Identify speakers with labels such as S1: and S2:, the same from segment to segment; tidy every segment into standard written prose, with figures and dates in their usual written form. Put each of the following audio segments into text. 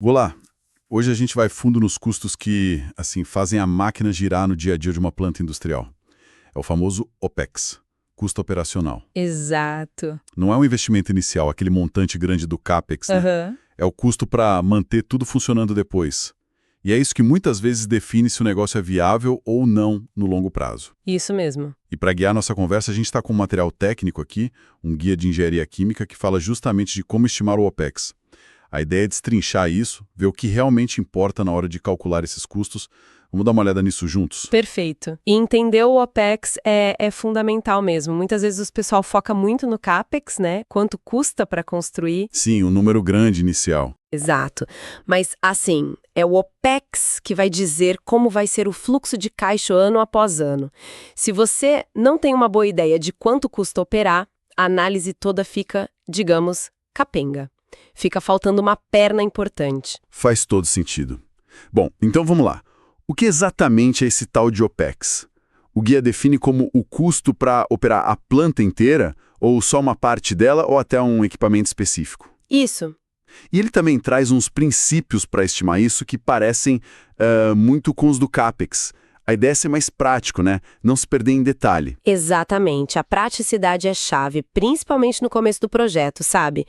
S1: Olá! Hoje a gente vai fundo nos custos que, assim, fazem a máquina girar no dia a dia de uma planta industrial. É o famoso OPEX, custo operacional.
S2: Exato.
S1: Não é um investimento inicial, aquele montante grande do CAPEX, né?
S2: Aham.
S1: É o custo para manter tudo funcionando depois. E é isso que muitas vezes define se o negócio é viável ou não no longo prazo.
S2: Isso mesmo.
S1: E para guiar nossa conversa, a gente está com um material técnico aqui, um guia de engenharia química que fala justamente de como estimar o OPEX. A ideia é destrinchar isso, ver o que realmente importa na hora de calcular esses custos. Vamos dar uma olhada nisso juntos?
S2: Perfeito. E entender o OPEX é fundamental mesmo. Muitas vezes o pessoal foca muito no CAPEX, né? Quanto custa para construir.
S1: Sim, um número grande inicial.
S2: Exato. Mas, assim, é o OPEX que vai dizer como vai ser o fluxo de caixa ano após ano. Se você não tem uma boa ideia de quanto custa operar, a análise toda fica, digamos, capenga. Fica faltando uma perna importante.
S1: Faz todo sentido. Bom, então vamos lá. O que exatamente é esse tal de OPEX? O guia define como o custo para operar a planta inteira, ou só uma parte dela, ou até um equipamento específico?
S2: Isso.
S1: E ele também traz uns princípios para estimar isso que parecem muito com os do CAPEX. A ideia é ser mais prático, né? Não se perder em detalhe.
S2: Exatamente, a praticidade é chave, principalmente no começo do projeto, sabe?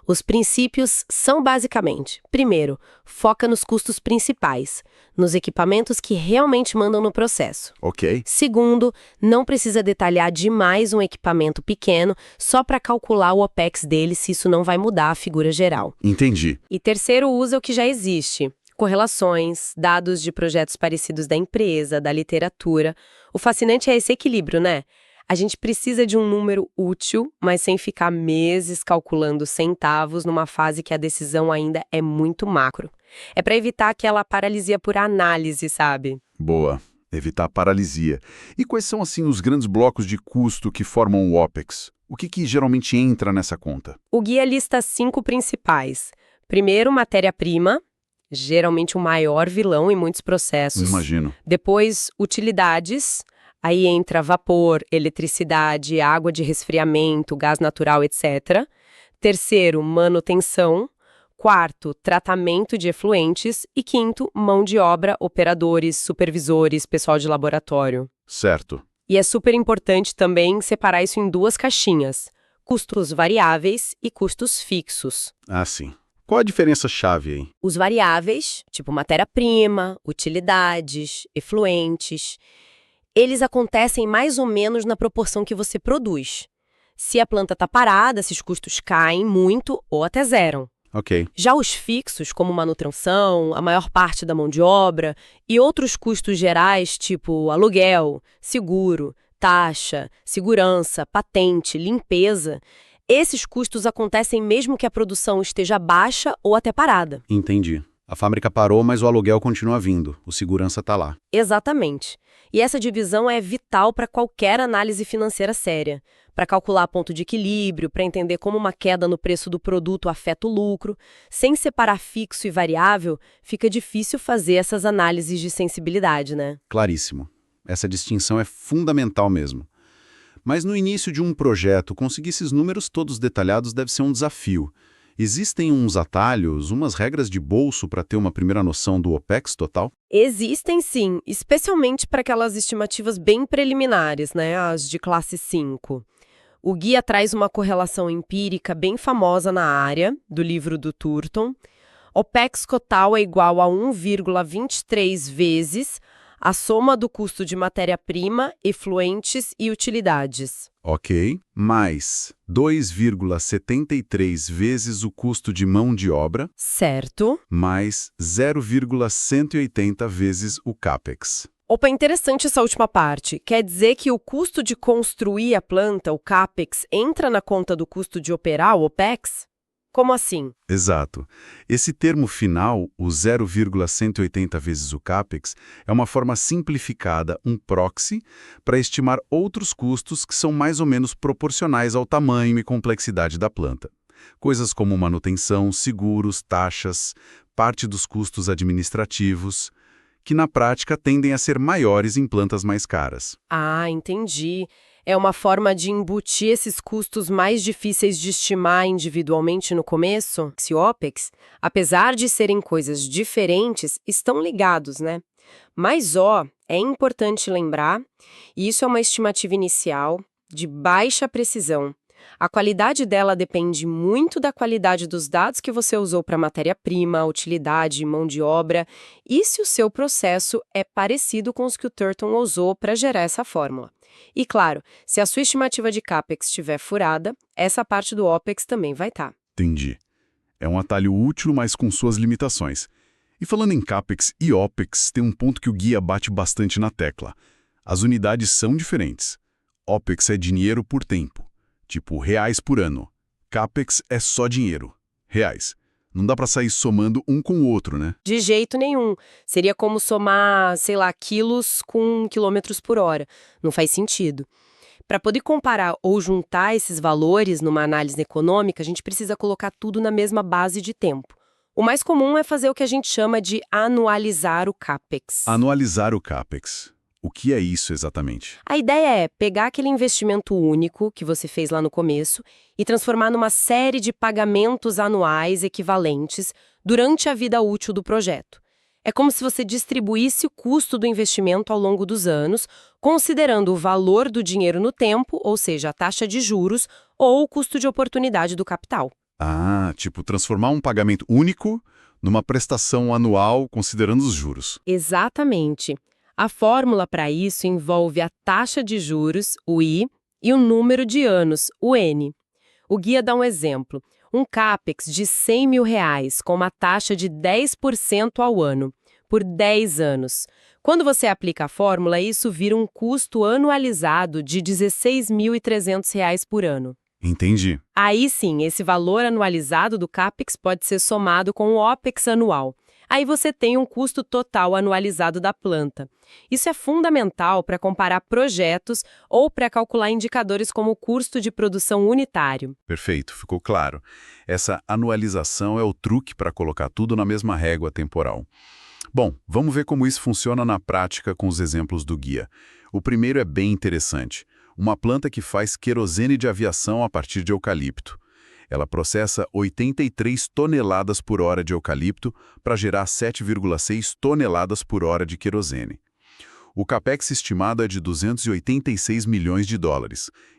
S2: Os princípios são basicamente: primeiro, foca nos custos principais, nos equipamentos que realmente mandam no processo.
S1: Ok?
S2: Segundo, não precisa detalhar demais um equipamento pequeno só para calcular o OPEX dele, se isso não vai mudar a figura geral.
S1: Entendi.
S2: E terceiro, usa o que já existe. Correlações, dados de projetos parecidos da empresa, da literatura. O fascinante é esse equilíbrio, né? A gente precisa de um número útil, mas sem ficar meses calculando centavos numa fase que a decisão ainda é muito macro. É para evitar aquela paralisia por análise, sabe?
S1: Boa. Evitar paralisia. E quais são, assim, os grandes blocos de custo que formam o OPEX? O que geralmente entra nessa conta?
S2: O guia lista 5 principais. Primeiro, matéria-prima, geralmente o maior vilão em muitos processos.
S1: Imagino.
S2: Depois, utilidades. Aí entra vapor, eletricidade, água de resfriamento, gás natural, etc. Terceiro, manutenção. Quarto, tratamento de efluentes. E quinto, mão de obra, operadores, supervisores, pessoal de laboratório.
S1: Certo.
S2: E é super importante também separar isso em duas caixinhas: custos variáveis e custos fixos.
S1: Ah, sim. Qual a diferença-chave aí?
S2: Os variáveis, tipo matéria-prima, utilidades, efluentes, eles acontecem mais ou menos na proporção que você produz. Se a planta está parada, esses custos caem muito ou até zeram.
S1: Ok.
S2: Já os fixos, como manutenção, a maior parte da mão de obra e outros custos gerais, tipo aluguel, seguro, taxa, segurança, patente, limpeza, esses custos acontecem mesmo que a produção esteja baixa ou até parada.
S1: Entendi. A fábrica parou, mas o aluguel continua vindo. O segurança está lá.
S2: Exatamente. E essa divisão é vital para qualquer análise financeira séria, para calcular ponto de equilíbrio, para entender como uma queda no preço do produto afeta o lucro. Sem separar fixo e variável, fica difícil fazer essas análises de sensibilidade, né?
S1: Claríssimo. Essa distinção é fundamental mesmo. Mas no início de um projeto, conseguir esses números todos detalhados deve ser um desafio. Existem uns atalhos, umas regras de bolso para ter uma primeira noção do OPEX total?
S2: Existem sim, especialmente para aquelas estimativas bem preliminares, né, as de classe 5. O guia traz uma correlação empírica bem famosa na área, do livro do Turton. OPEX total é igual a 1,23 vezes a soma do custo de matéria-prima, efluentes e utilidades.
S1: Ok, mais 2,73 vezes o custo de mão de obra,
S2: Certo.
S1: mais 0,180 vezes o CAPEX.
S2: Opa, interessante essa última parte. Quer dizer que o custo de construir a planta, o CAPEX, entra na conta do custo de operar, o OPEX? Como assim?
S1: Exato. Esse termo final, o 0,180 vezes o CAPEX, é uma forma simplificada, um proxy, para estimar outros custos que são mais ou menos proporcionais ao tamanho e complexidade da planta. Coisas como manutenção, seguros, taxas, parte dos custos administrativos, que na prática tendem a ser maiores em plantas mais caras.
S2: Ah, entendi. É uma forma de embutir esses custos mais difíceis de estimar individualmente no começo. Esse OPEX, apesar de serem coisas diferentes, estão ligados, né? Mas, é importante lembrar, e isso é uma estimativa inicial, de baixa precisão. A qualidade dela depende muito da qualidade dos dados que você usou para matéria-prima, utilidade, mão de obra, e se o seu processo é parecido com os que o Turton usou para gerar essa fórmula. E claro, se a sua estimativa de CAPEX estiver furada, essa parte do OPEX também vai estar.
S1: Entendi. É um atalho útil, mas com suas limitações. E falando em CAPEX e OPEX, tem um ponto que o guia bate bastante na tecla. As unidades são diferentes. OPEX é dinheiro por tempo, tipo reais por ano. CAPEX é só dinheiro, reais. Não dá para sair somando um com o outro, né?
S2: De jeito nenhum. Seria como somar, sei lá, quilos com quilômetros por hora. Não faz sentido. Para poder comparar ou juntar esses valores numa análise econômica, a gente precisa colocar tudo na mesma base de tempo. O mais comum é fazer o que a gente chama de anualizar o CAPEX.
S1: Anualizar o CAPEX. O que é isso exatamente?
S2: A ideia é pegar aquele investimento único que você fez lá no começo e transformar numa série de pagamentos anuais equivalentes durante a vida útil do projeto. É como se você distribuísse o custo do investimento ao longo dos anos, considerando o valor do dinheiro no tempo, ou seja, a taxa de juros, ou o custo de oportunidade do capital.
S1: Ah, tipo transformar um pagamento único numa prestação anual considerando os juros.
S2: Exatamente. A fórmula para isso envolve a taxa de juros, o I, e o número de anos, o N. O guia dá um exemplo. Um CAPEX de R$100 mil com uma taxa de 10% ao ano, por 10 anos. Quando você aplica a fórmula, isso vira um custo anualizado de R$ 16.300 por ano.
S1: Entendi.
S2: Aí sim, esse valor anualizado do CAPEX pode ser somado com o OPEX anual. Aí você tem um custo total anualizado da planta. Isso é fundamental para comparar projetos ou para calcular indicadores como o custo de produção unitário.
S1: Perfeito, ficou claro. Essa anualização é o truque para colocar tudo na mesma régua temporal. Bom, vamos ver como isso funciona na prática com os exemplos do guia. O primeiro é bem interessante. Uma planta que faz querosene de aviação a partir de eucalipto. Ela processa 83 toneladas por hora de eucalipto para gerar 7,6 toneladas por hora de querosene. O CAPEX estimado é de $286 milhões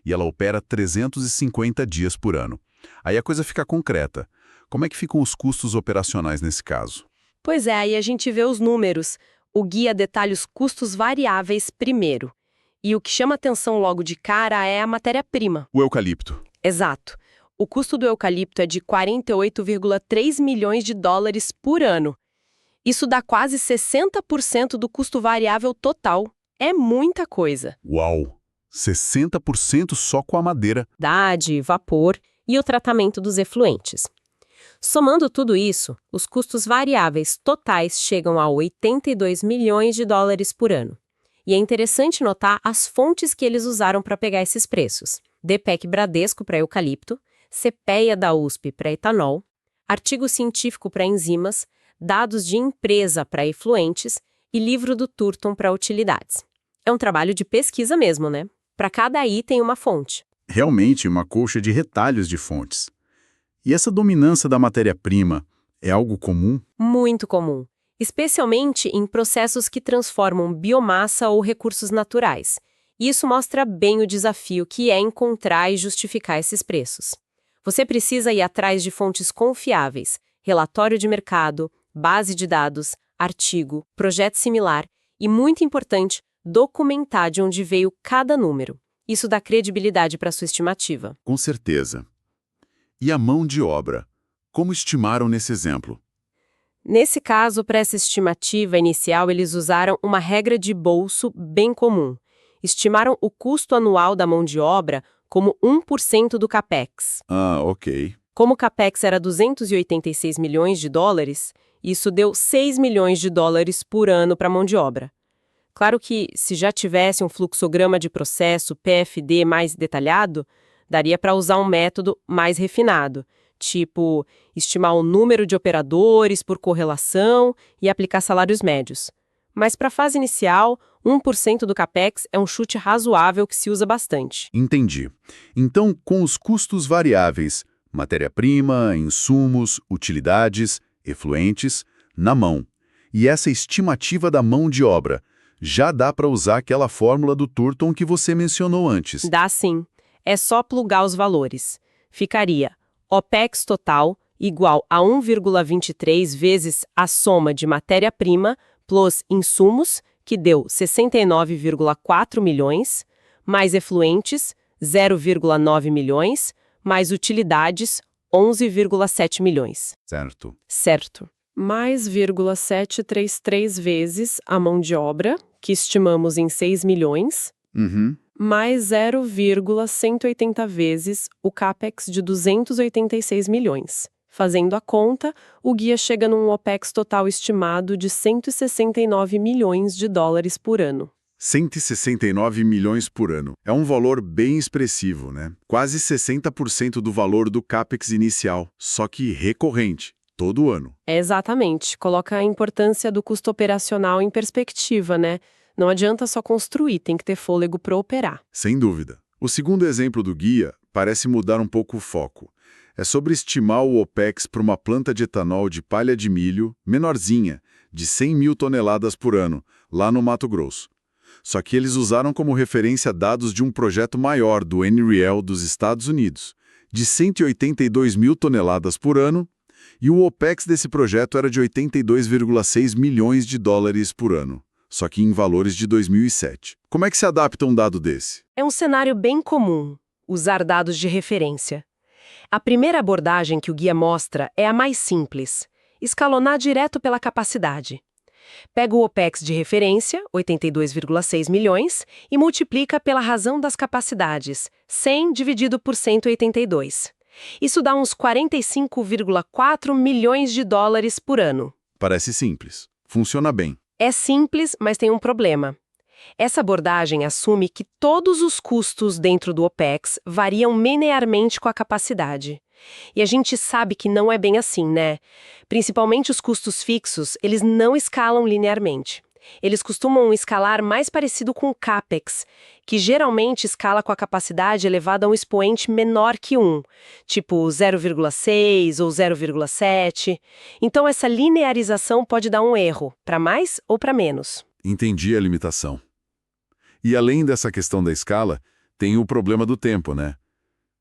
S1: e ela opera 350 dias por ano. Aí a coisa fica concreta. Como é que ficam os custos operacionais nesse caso?
S2: Pois é, aí a gente vê os números. O guia detalha os custos variáveis primeiro. E o que chama atenção logo de cara é a matéria-prima.
S1: O eucalipto.
S2: Exato. O custo do eucalipto é de $48,3 milhões por ano. Isso dá quase 60% do custo variável total. É muita coisa.
S1: Uau! 60% só com a madeira.
S2: Umidade, vapor e o tratamento dos efluentes. Somando tudo isso, os custos variáveis totais chegam a $82 milhões por ano. E é interessante notar as fontes que eles usaram para pegar esses preços. DPEC Bradesco para eucalipto, CPEA da USP para etanol, artigo científico para enzimas, dados de empresa para efluentes e livro do Turton para utilidades. É um trabalho de pesquisa mesmo, né? Para cada item uma fonte.
S1: Realmente uma colcha de retalhos de fontes. E essa dominância da matéria-prima é algo comum?
S2: Muito comum, especialmente em processos que transformam biomassa ou recursos naturais. E isso mostra bem o desafio que é encontrar e justificar esses preços. Você precisa ir atrás de fontes confiáveis, relatório de mercado, base de dados, artigo, projeto similar e, muito importante, documentar de onde veio cada número. Isso dá credibilidade para sua estimativa.
S1: Com certeza. E a mão de obra? Como estimaram nesse exemplo?
S2: Nesse caso, para essa estimativa inicial, eles usaram uma regra de bolso bem comum. Estimaram o custo anual da mão de obra como 1% do CAPEX.
S1: Ah, ok.
S2: Como o CAPEX era $286 milhões, isso deu $6 milhões por ano para a mão de obra. Claro que, se já tivesse um fluxograma de processo PFD mais detalhado, daria para usar um método mais refinado, tipo estimar o número de operadores por correlação e aplicar salários médios. Mas para a fase inicial, 1% do capex é um chute razoável que se usa bastante.
S1: Entendi. Então, com os custos variáveis, matéria-prima, insumos, utilidades, efluentes, na mão, e essa estimativa da mão de obra, já dá para usar aquela fórmula do Turton que você mencionou antes.
S2: Dá sim. É só plugar os valores. Ficaria OPEX total igual a 1,23 vezes a soma de matéria-prima plus insumos, que deu 69,4 milhões, mais efluentes, 0,9 milhões, mais utilidades, 11,7 milhões.
S1: Certo.
S2: Certo. Mais 0,733 vezes a mão de obra, que estimamos em 6 milhões, mais 0,180 vezes o CAPEX de 286 milhões. Fazendo a conta, o guia chega num OPEX total estimado de 169 milhões de dólares por ano.
S1: 169 milhões por ano. É um valor bem expressivo, né? Quase 60% do valor do CAPEX inicial, só que recorrente, todo ano.
S2: Exatamente. Coloca a importância do custo operacional em perspectiva, né? Não adianta só construir, tem que ter fôlego para operar.
S1: Sem dúvida. O segundo exemplo do guia parece mudar um pouco o foco. É sobre estimar o OPEX para uma planta de etanol de palha de milho menorzinha, de 100 mil toneladas por ano, lá no Mato Grosso. Só que eles usaram como referência dados de um projeto maior do NREL dos Estados Unidos, de 182 mil toneladas por ano, e o OPEX desse projeto era de 82,6 milhões de dólares por ano, só que em valores de 2007. Como é que se adapta um dado desse?
S2: É um cenário bem comum, usar dados de referência. A primeira abordagem que o guia mostra é a mais simples, escalonar direto pela capacidade. Pega o OPEX de referência, 82,6 milhões, e multiplica pela razão das capacidades, 100 dividido por 182. Isso dá uns 45,4 milhões de dólares por ano.
S1: Parece simples. Funciona bem.
S2: É simples, mas tem um problema. Essa abordagem assume que todos os custos dentro do OPEX variam linearmente com a capacidade. E a gente sabe que não é bem assim, né? Principalmente os custos fixos, eles não escalam linearmente. Eles costumam escalar mais parecido com o CAPEX, que geralmente escala com a capacidade elevada a um expoente menor que 1, tipo 0,6 ou 0,7. Então essa linearização pode dar um erro, para mais ou para menos.
S1: Entendi a limitação. E além dessa questão da escala, tem o problema do tempo, né?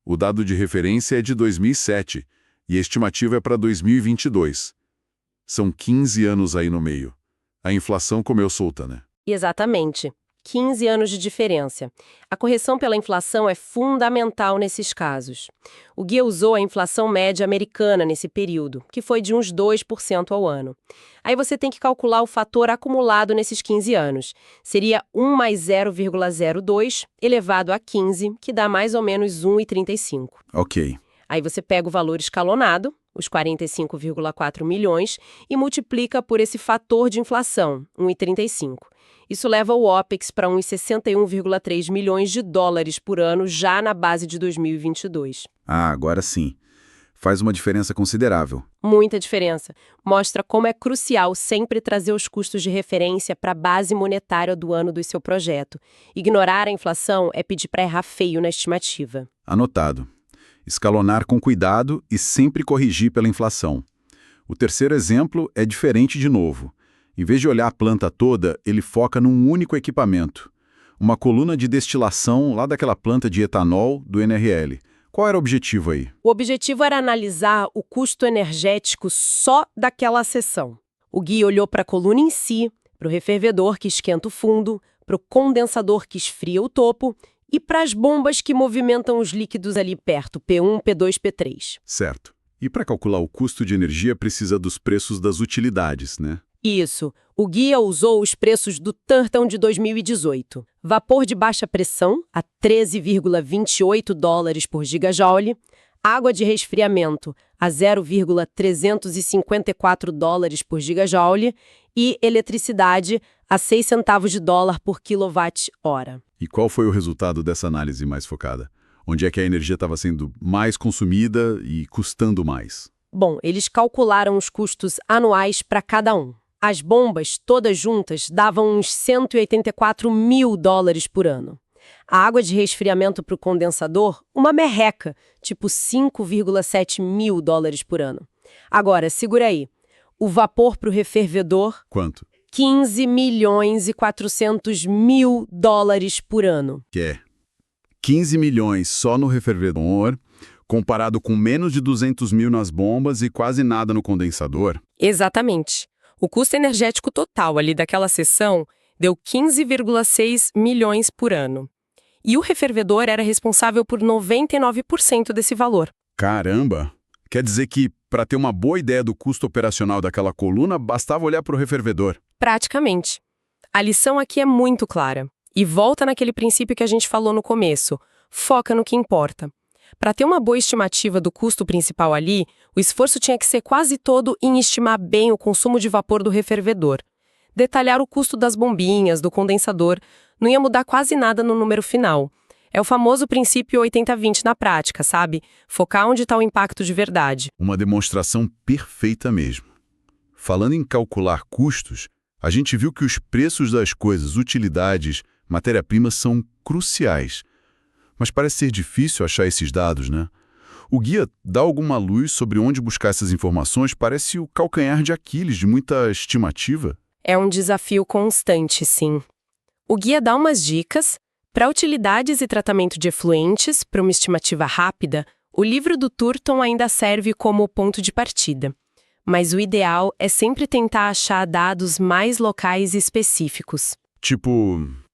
S1: O dado de referência é de 2007 e a estimativa é para 2022. São 15 anos aí no meio. A inflação comeu solta, né?
S2: Exatamente. 15 anos de diferença. A correção pela inflação é fundamental nesses casos. O guia usou a inflação média americana nesse período, que foi de uns 2% ao ano. Aí você tem que calcular o fator acumulado nesses 15 anos. Seria 1 mais 0,02 elevado a 15, que dá mais ou menos 1,35.
S1: Ok.
S2: Aí você pega o valor escalonado, os 45,4 milhões, e multiplica por esse fator de inflação, 1,35. Isso leva o OPEX para uns 61,3 milhões de dólares por ano já na base de 2022.
S1: Ah, agora sim. Faz uma diferença considerável.
S2: Muita diferença. Mostra como é crucial sempre trazer os custos de referência para a base monetária do ano do seu projeto. Ignorar a inflação é pedir para errar feio na estimativa.
S1: Anotado. Escalonar com cuidado e sempre corrigir pela inflação. O terceiro exemplo é diferente de novo. Em vez de olhar a planta toda, ele foca num único equipamento. Uma coluna de destilação lá daquela planta de etanol do NRL. Qual era o objetivo aí?
S2: O objetivo era analisar o custo energético só daquela seção. O guia olhou para a coluna em si, para o refervedor que esquenta o fundo, para o condensador que esfria o topo e para as bombas que movimentam os líquidos ali perto, P1, P2, P3.
S1: Certo. E para calcular o custo de energia precisa dos preços das utilidades, né?
S2: Isso. O guia usou os preços do Turton de 2018. Vapor de baixa pressão, a 13,28 dólares por gigajoule. Água de resfriamento, a 0,354 dólares por gigajoule. E eletricidade, a 6 centavos de dólar por quilowatt-hora.
S1: E qual foi o resultado dessa análise mais focada? Onde é que a energia estava sendo mais consumida e custando mais?
S2: Bom, eles calcularam os custos anuais para cada um. As bombas, todas juntas, davam uns 184 mil dólares por ano. A água de resfriamento para o condensador, uma merreca, tipo 5,7 mil dólares por ano. Agora, segura aí. O vapor para o refervedor,
S1: Quanto?
S2: 15 milhões e 400 mil dólares por ano.
S1: Que é 15 milhões só no refervedor, comparado com menos de 200 mil nas bombas e quase nada no condensador.
S2: Exatamente. O custo energético total ali daquela seção deu 15,6 milhões por ano. E o refervedor era responsável por 99% desse valor.
S1: Caramba! Quer dizer que, para ter uma boa ideia do custo operacional daquela coluna, bastava olhar para o refervedor.
S2: Praticamente. A lição aqui é muito clara. E volta naquele princípio que a gente falou no começo. Foca no que importa. Para ter uma boa estimativa do custo principal ali, o esforço tinha que ser quase todo em estimar bem o consumo de vapor do refervedor. Detalhar o custo das bombinhas, do condensador, não ia mudar quase nada no número final. É o famoso princípio 80-20 na prática, sabe? Focar onde está o impacto de verdade.
S1: Uma demonstração perfeita mesmo. Falando em calcular custos, a gente viu que os preços das coisas, utilidades, matéria-primas são cruciais. Mas parece ser difícil achar esses dados, né? O guia dá alguma luz sobre onde buscar essas informações? Parece o calcanhar de Aquiles de muita estimativa.
S2: É um desafio constante, sim. O guia dá umas dicas. Para utilidades e tratamento de efluentes, para uma estimativa rápida, o livro do Turton ainda serve como ponto de partida. Mas o ideal é sempre tentar achar dados mais locais e específicos.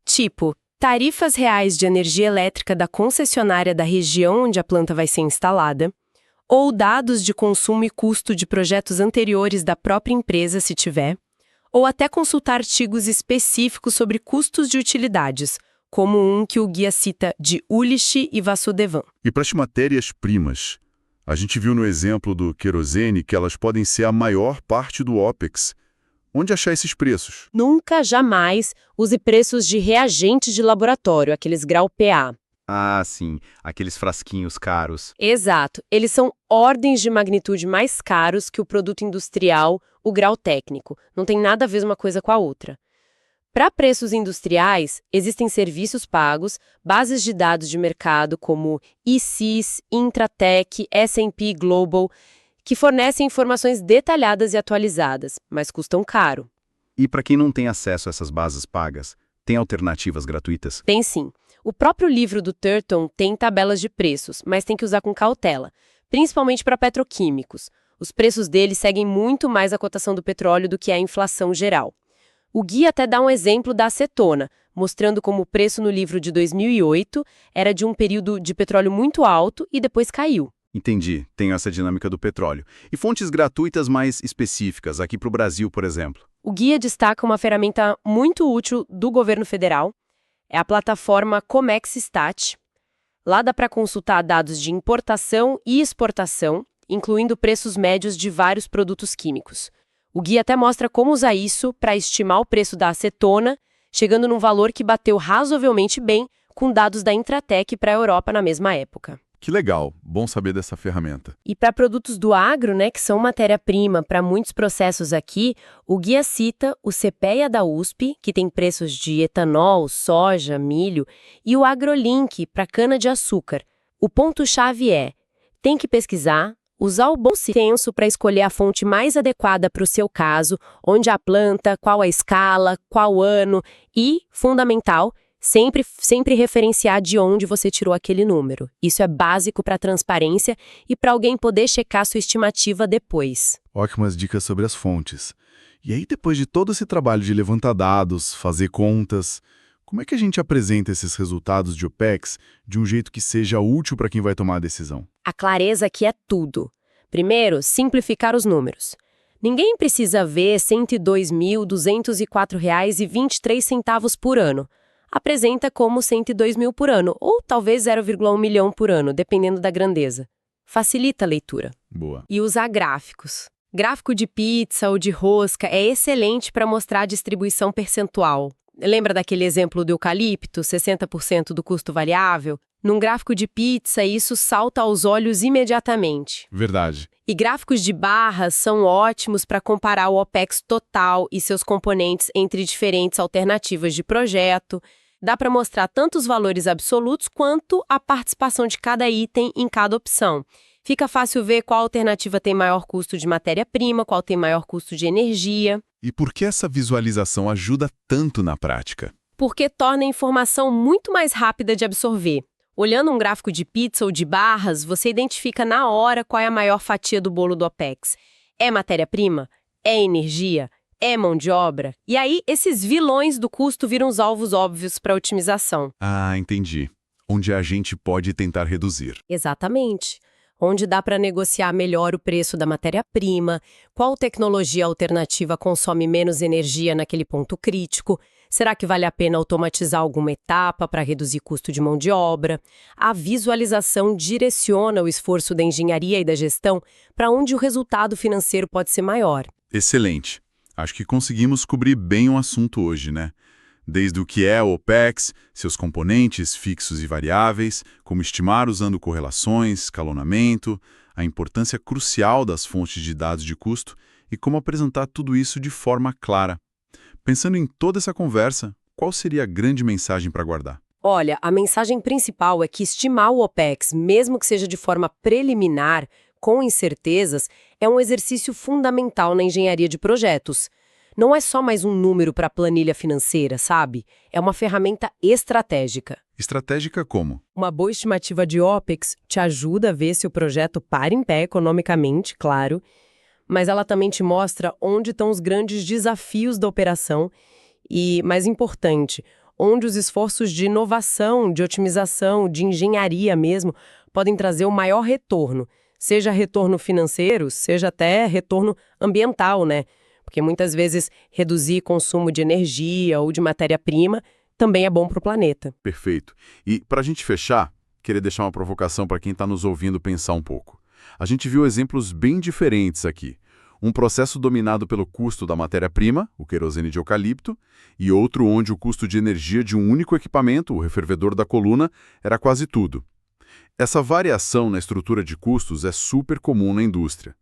S1: Tipo,
S2: tarifas reais de energia elétrica da concessionária da região onde a planta vai ser instalada, ou dados de consumo e custo de projetos anteriores da própria empresa, se tiver, ou até consultar artigos específicos sobre custos de utilidades, como um que o guia cita de Ulrich e Vasudevan.
S1: e para as matérias-primas? A gente viu no exemplo do querosene que elas podem ser a maior parte do OPEX. Onde achar esses preços?
S2: Nunca, jamais, use preços de reagentes de laboratório, aqueles grau PA.
S3: Ah, sim, aqueles frasquinhos caros.
S2: Exato, eles são ordens de magnitude mais caros que o produto industrial, o grau técnico. Não tem nada a ver uma coisa com a outra. Para preços industriais, existem serviços pagos, bases de dados de mercado como ICIS, Intratec, S&P Global, que fornecem informações detalhadas e atualizadas, mas custam caro.
S3: E para quem não tem acesso a essas bases pagas, tem alternativas gratuitas?
S2: Tem sim. O próprio livro do Turton tem tabelas de preços, mas tem que usar com cautela, principalmente para petroquímicos. Os preços deles seguem muito mais a cotação do petróleo do que a inflação geral. O guia até dá um exemplo da acetona, mostrando como o preço no livro de 2008 era de um período de petróleo muito alto e depois caiu.
S3: Entendi, tem essa dinâmica do petróleo. E fontes gratuitas mais específicas, aqui para o Brasil, por exemplo?
S2: O guia destaca uma ferramenta muito útil do governo federal, é a plataforma Comexstat. Lá dá para consultar dados de importação e exportação, incluindo preços médios de vários produtos químicos. O guia até mostra como usar isso para estimar o preço da acetona, chegando num valor que bateu razoavelmente bem com dados da Intratec para a Europa na mesma época.
S1: Que legal, bom saber dessa ferramenta.
S2: E para produtos do agro, que são matéria-prima para muitos processos aqui, o guia cita o CPEA da USP, que tem preços de etanol, soja, milho, e o AgroLink para cana-de-açúcar. O ponto-chave é, tem que pesquisar, usar o bom senso para escolher a fonte mais adequada para o seu caso, onde a planta, qual a escala, qual ano e, fundamental, sempre referenciar de onde você tirou aquele número. Isso é básico para a transparência e para alguém poder checar sua estimativa depois.
S1: Ótimas dicas sobre as fontes. E aí, depois de todo esse trabalho de levantar dados, fazer contas, como é que a gente apresenta esses resultados de OPEX de um jeito que seja útil para quem vai tomar a decisão?
S2: A clareza aqui é tudo. Primeiro, simplificar os números. Ninguém precisa ver R$ 102.204,23 por ano. Apresenta como 102 mil por ano, ou talvez 0,1 milhão por ano, dependendo da grandeza. Facilita a leitura.
S1: Boa.
S2: E usar gráficos. Gráfico de pizza ou de rosca é excelente para mostrar a distribuição percentual. Lembra daquele exemplo do eucalipto, 60% do custo variável? Num gráfico de pizza, isso salta aos olhos imediatamente.
S1: Verdade.
S2: E gráficos de barras são ótimos para comparar o OPEX total e seus componentes entre diferentes alternativas de projeto. Dá para mostrar tanto os valores absolutos quanto a participação de cada item em cada opção. Fica fácil ver qual alternativa tem maior custo de matéria-prima, qual tem maior custo de energia.
S3: E por que essa visualização ajuda tanto na prática?
S2: Porque torna a informação muito mais rápida de absorver. Olhando um gráfico de pizza ou de barras, você identifica na hora qual é a maior fatia do bolo do OPEX. É matéria-prima? É energia? É mão de obra? E aí, esses vilões do custo viram os alvos óbvios para otimização.
S3: Ah, entendi. Onde a gente pode tentar reduzir.
S2: Exatamente. Onde dá para negociar melhor o preço da matéria-prima, qual tecnologia alternativa consome menos energia naquele ponto crítico, será que vale a pena automatizar alguma etapa para reduzir custo de mão de obra? A visualização direciona o esforço da engenharia e da gestão para onde o resultado financeiro pode ser maior.
S3: Excelente. Acho que conseguimos cobrir bem o assunto hoje, né? Desde o que é o OPEX, seus componentes fixos e variáveis, como estimar usando correlações, escalonamento, a importância crucial das fontes de dados de custo e como apresentar tudo isso de forma clara. Pensando em toda essa conversa, qual seria a grande mensagem para guardar?
S2: Olha, a mensagem principal é que estimar o OPEX, mesmo que seja de forma preliminar, com incertezas, é um exercício fundamental na engenharia de projetos. Não é só mais um número para a planilha financeira, sabe? É uma ferramenta estratégica.
S3: Estratégica como?
S2: Uma boa estimativa de OPEX te ajuda a ver se o projeto para em pé economicamente, claro, mas ela também te mostra onde estão os grandes desafios da operação e, mais importante, onde os esforços de inovação, de otimização, de engenharia mesmo, podem trazer o maior retorno, seja retorno financeiro, seja até retorno ambiental, né? Porque muitas vezes reduzir consumo de energia ou de matéria-prima também é bom para o planeta.
S3: Perfeito. E, para a gente fechar, queria deixar uma provocação para quem está nos ouvindo pensar um pouco. A gente viu exemplos bem diferentes aqui. Um processo dominado pelo custo da matéria-prima, o querosene de eucalipto, e outro onde o custo de energia de um único equipamento, o refervedor da coluna, era quase tudo. Essa variação na estrutura de custos é super comum na indústria.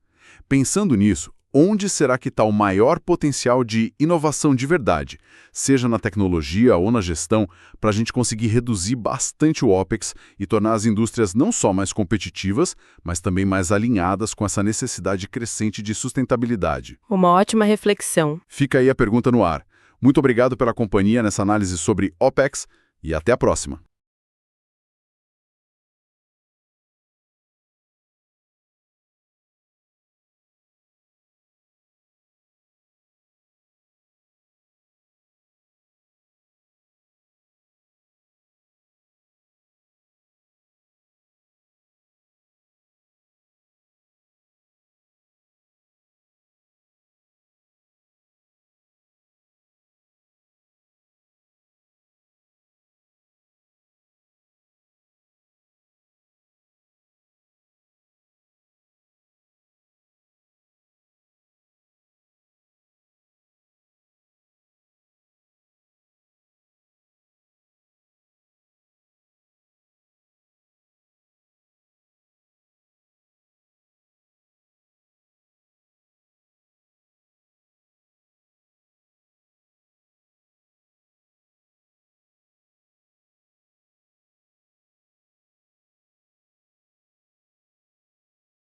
S3: Pensando nisso, onde será que está o maior potencial de inovação de verdade, seja na tecnologia ou na gestão, para a gente conseguir reduzir bastante o OPEX e tornar as indústrias não só mais competitivas, mas também mais alinhadas com essa necessidade crescente de sustentabilidade?
S2: Uma ótima reflexão.
S3: Fica aí a pergunta no ar. Muito obrigado pela companhia nessa análise sobre OPEX e até a próxima.